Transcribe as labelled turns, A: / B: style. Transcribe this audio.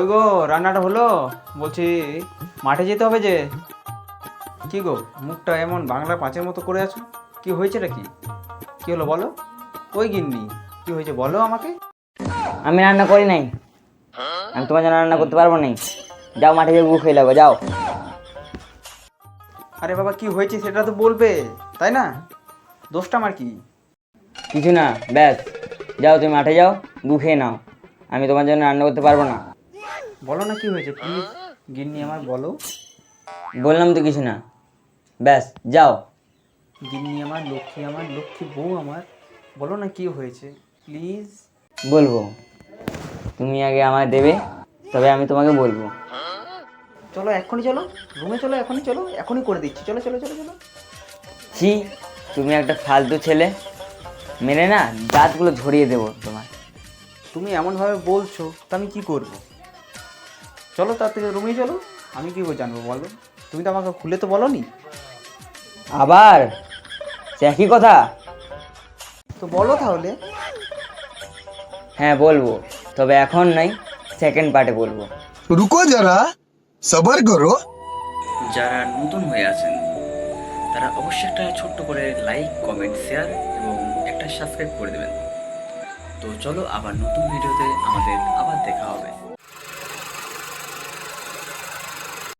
A: গো, রান্নাটা হলো? বলছি মাঠে যেতে হবে যে। কি গো, মুখটা এমন বাংলা পাঁচের মতো করে আছো? কি হয়েছেটা কি? কি হলো বলো? ওই গিন্নি, কি হয়েছে বলো আমাকে।
B: আমি রান্না করি নাই। আমি তোমার জন্য রান্না করতে পারবো না। যাও মাঠে গিয়ে গু খেয়ে লাগো, যাও।
A: আরে বাবা, কি হয়েছে সেটা তো বলবে, তাই না? দোষটা আমার কি?
B: কিছু না, ব্যাস। যাও তুমি মাঠে যাও, গু খেয়ে নাও। আমি তোমার জন্য রান্না করতে পারবো না।
A: বলো না কি হয়েছে প্লিজ, গিন্নি আমার বলো।
B: বললাম তো কিছু না, ব্যাস যাও।
A: গিন্নি আমার, লক্ষ্মী আমার, লক্ষ্মী বউ আমার, বলো না কি হয়েছে প্লিজ।
B: বলবো, তুমি আগে আমায় দেবে, তবে আমি তোমাকে বলবো।
A: চলো এক্ষুনি, চলো রুমে, চলো এখনই, চলো এখনই করে দিচ্ছি, চলো চলো চলো চলো।
B: ছি, তুমি একটা ফালতু ছেলে, মেরে না দাঁতগুলো ঝরিয়ে দেবো তোমার।
A: তুমি এমনভাবে বলছো তা আমি কি করব? চলো তাড়াতাড়ি রুমেই চলো। আমি কি করে জানবো বলো? তুমি তো আমাকে খুলে তো বলোনি।
B: আবার সে একই কথা?
A: তো বলো তাহলে।
B: হ্যাঁ বলবো, তবে এখন নাই, সেকেন্ড পার্টে বলবো।
C: रुको जरा सबर करो।
D: যারা নতুন হয়ে আছেন তারা অবশ্যই একটা ছোট্ট করে লাইক, কমেন্ট, শেয়ার এবং একটা সাবস্ক্রাইব করে দেবেন। তো চলো আবার নতুন ভিডিওতে আমাদের আবার দেখা হবে।